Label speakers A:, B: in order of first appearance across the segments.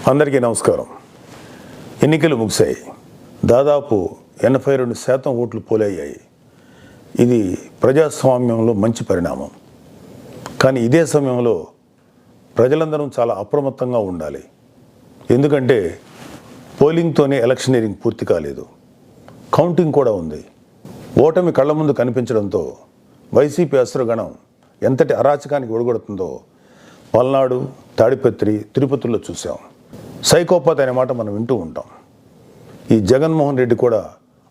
A: అందరికీ నమస్కారం. ఎన్నికలు ముగిశాయి. దాదాపు 82% ఓట్లు పోలయ్యాయి. ఇది ప్రజాస్వామ్యంలో మంచి పరిణామం. కానీ ఇదే సమయంలో ప్రజలందరూ చాలా అప్రమత్తంగా ఉండాలి. ఎందుకంటే పోలింగ్తోనే ఎలక్షనీరింగ్ పూర్తి కాలేదు, కౌంటింగ్ కూడా ఉంది. ఓటమి కళ్ళ ముందు కనిపించడంతో వైసీపీ అసురగణం ఎంతటి అరాచకానికి ఒడిగొడుతుందో పల్నాడు, తాడిపత్రి, తిరుపతిలో చూసాం. సైకోపాత్ అనే మాట మనం వింటూ ఉంటాం. ఈ జగన్మోహన్ రెడ్డి కూడా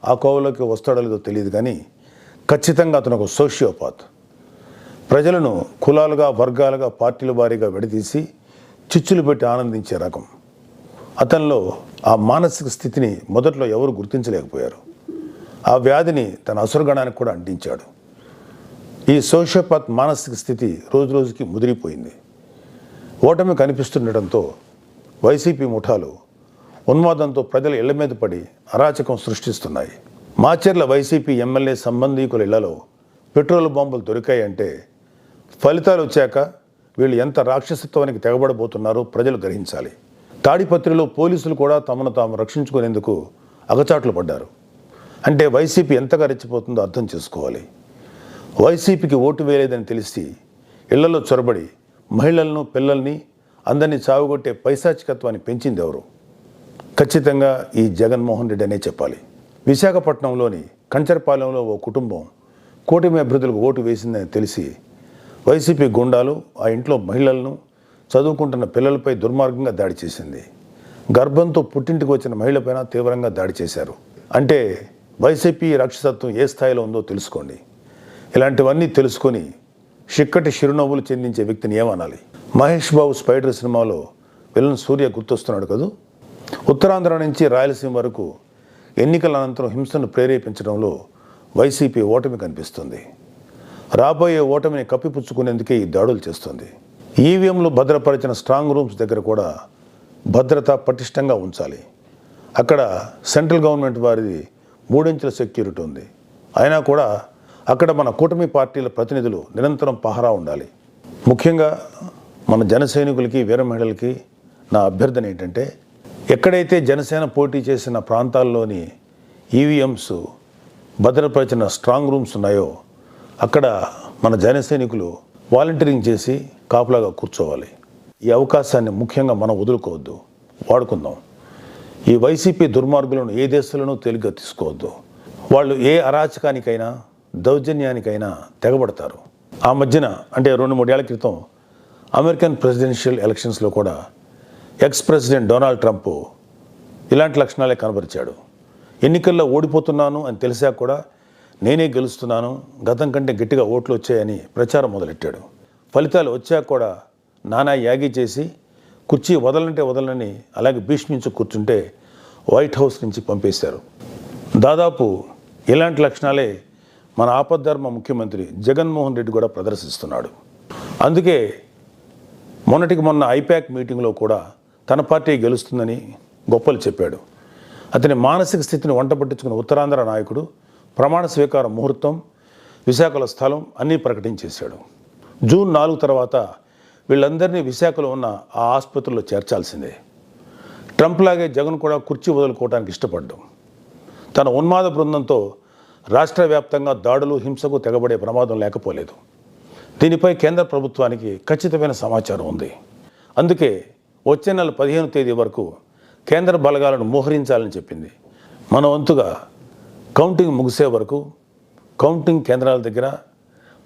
A: ఆ కోవలోకి వస్తాడో లేదో తెలియదు, కానీ ఖచ్చితంగా అతను ఒక సోషియోపాత్. ప్రజలను కులాలుగా, వర్గాలుగా, పార్టీల వారీగా విడదీసి చిచ్చులు పెట్టి ఆనందించే రకం. అతనిలో ఆ మానసిక స్థితిని మొదట్లో ఎవరు గుర్తించలేకపోయారు. ఆ వ్యాధిని తన అసురగణానికి కూడా అంటించాడు. ఈ సోషియోపాత్ మానసిక స్థితి రోజు రోజుకి ముదిరిపోయింది. ఓటమి కనిపిస్తుండటంతో వైసీపీ ముఠాలు ఉన్మాదంతో ప్రజల ఇళ్ల మీద పడి అరాచకం సృష్టిస్తున్నాయి. మాచర్ల వైసీపీ ఎమ్మెల్యే సంబంధీకుల ఇళ్లలో పెట్రోల్ బాంబులు దొరికాయంటే ఫలితాలు వచ్చాక వీళ్ళు ఎంత రాక్షసత్వానికి తెగబడబోతున్నారో ప్రజలు గ్రహించాలి. తాడిపత్రిలో పోలీసులు కూడా తమను తాము రక్షించుకునేందుకు అగచాట్లు పడ్డారు. అంటే వైసీపీ ఎంతగా రెచ్చిపోతుందో అర్థం చేసుకోవాలి. వైసీపీకి ఓటు వేయలేదని తెలిసి ఇళ్లలో చొరబడి మహిళలను, పిల్లల్ని అందరినీ చావుగొట్టే పైశాచికత్వాన్ని పెంచింది ఎవరు? ఖచ్చితంగా ఈ జగన్మోహన్ రెడ్డి అనే చెప్పాలి. విశాఖపట్నంలోని కంచరపాలెంలో ఓ కుటుంబం కూటమి అభ్యర్థులకు ఓటు వేసిందని తెలిసి వైసీపీ గుండాలు ఆ ఇంట్లో మహిళలను, చదువుకుంటున్న పిల్లలపై దుర్మార్గంగా దాడి చేసింది. గర్భంతో పుట్టింటికి వచ్చిన మహిళపైన తీవ్రంగా దాడి చేశారు. అంటే వైసీపీ రాక్షసత్వం ఏ స్థాయిలో ఉందో తెలుసుకోండి. ఇలాంటివన్నీ తెలుసుకొని చిక్కటి చిరునవ్వులు చెందించే వ్యక్తిని ఏమనాలి? మహేష్ బాబు స్పైడర్ సినిమాలో విలన్ సూర్య గుర్తొస్తున్నాడు కదూ. ఉత్తరాంధ్ర నుంచి రాయలసీమ వరకు ఎన్నికల అనంతరం హింసను ప్రేరేపించడంలో వైసీపీ ఓటమి కనిపిస్తుంది. రాబోయే ఓటమిని కప్పిపుచ్చుకునేందుకే ఈ దాడులు చేస్తుంది. ఈవీఎంలు భద్రపరిచిన స్ట్రాంగ్ రూమ్స్ దగ్గర కూడా భద్రత పటిష్టంగా ఉంచాలి. అక్కడ సెంట్రల్ గవర్నమెంట్ వారిది 3 ఇంచుల సెక్యూరిటీ ఉంది. అయినా కూడా అక్కడ మన కూటమి పార్టీల ప్రతినిధులు నిరంతరం పహరా ఉండాలి. ముఖ్యంగా మన జన సైనికులకి, వీర మహిళలకి నా అభ్యర్థన ఏంటంటే, ఎక్కడైతే జనసేన పోటీ చేసిన ప్రాంతాల్లోని ఈవీఎంస్ భద్రపరిచిన స్ట్రాంగ్ రూమ్స్ ఉన్నాయో అక్కడ మన జన సైనికులు వాలంటీరింగ్ చేసి కాపులాగా కూర్చోవాలి. ఈ అవకాశాన్ని ముఖ్యంగా మనం వదులుకోవద్దు, వాడుకుందాం. ఈ వైసీపీ దుర్మార్గులను ఏ దేశంలోనూ తేలిగ్గా తీసుకోవద్దు. వాళ్ళు ఏ అరాచకానికైనా, దౌర్జన్యానికైనా తెగబడతారు. ఆ మధ్యన అంటే 2-3 ఏళ్ల క్రితం అమెరికన్ ప్రెసిడెన్షియల్ ఎలక్షన్స్లో కూడా ఎక్స్ ప్రెసిడెంట్ డొనాల్డ్ ట్రంప్ ఇలాంటి లక్షణాలే కనబరిచాడు. ఎన్నికల్లో ఓడిపోతున్నాను అని తెలిసాక కూడా నేనే గెలుస్తున్నాను, గతం కంటే గట్టిగా ఓట్లు వచ్చాయని ప్రచారం మొదలెట్టాడు. ఫలితాలు వచ్చాక కూడా నానా యాగి చేసి కుర్చీ వదలంటే వదలని అలాగే భీష్మించి కూర్చుంటే వైట్ హౌస్ నుంచి పంపేశారు. దాదాపు ఇలాంటి లక్షణాలే మన ఆపద్ధర్మ ముఖ్యమంత్రి జగన్మోహన్ రెడ్డి కూడా ప్రదర్శిస్తున్నాడు. అందుకే మొన్నటికి మొన్న ఐపాక్ మీటింగ్లో కూడా తన పార్టీ గెలుస్తుందని గొప్పలు చెప్పాడు. అతని మానసిక స్థితిని వంట పట్టించుకున్న ఉత్తరాంధ్ర నాయకుడు ప్రమాణ స్వీకార ముహూర్తం, విశాఖలో స్థలం అన్నీ ప్రకటించేశాడు. జూన్ 4 తర్వాత వీళ్ళందరినీ విశాఖలో ఉన్న ఆ ఆసుపత్రిలో చేర్చాల్సిందే. ట్రంప్ లాగే జగన్ కూడా కుర్చీ వదులుకోవడానికి ఇష్టపడ్డాం. తన ఉన్మాద బృందంతో రాష్ట్ర వ్యాప్తంగా దాడులు, హింసకు తెగబడే ప్రమాదం లేకపోలేదు. దీనిపై కేంద్ర ప్రభుత్వానికి ఖచ్చితమైన సమాచారం ఉంది. అందుకే వచ్చే నెల 15వ తేదీ వరకు కేంద్ర బలగాలను మోహరించాలని చెప్పింది. మన వంతుగా కౌంటింగ్ ముగిసే వరకు కౌంటింగ్ కేంద్రాల దగ్గర,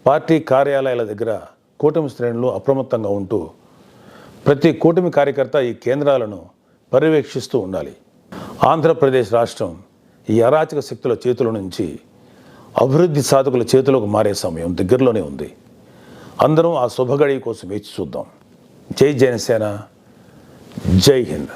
A: పార్టీ కార్యాలయాల దగ్గర కూటమి శ్రేణులు అప్రమత్తంగా ఉంటూ ప్రతి కూటమి కార్యకర్త ఈ కేంద్రాలను పర్యవేక్షిస్తూ ఉండాలి. ఆంధ్రప్రదేశ్ రాష్ట్రం ఈ అరాచక శక్తుల చేతుల నుంచి అభివృద్ధి సాధకుల చేతులకు మారే సమయం దగ్గరలోనే ఉంది. అందరం ఆ శుభగడి కోసం వేచి చూద్దాం. జై జనసేన, జై హింద్.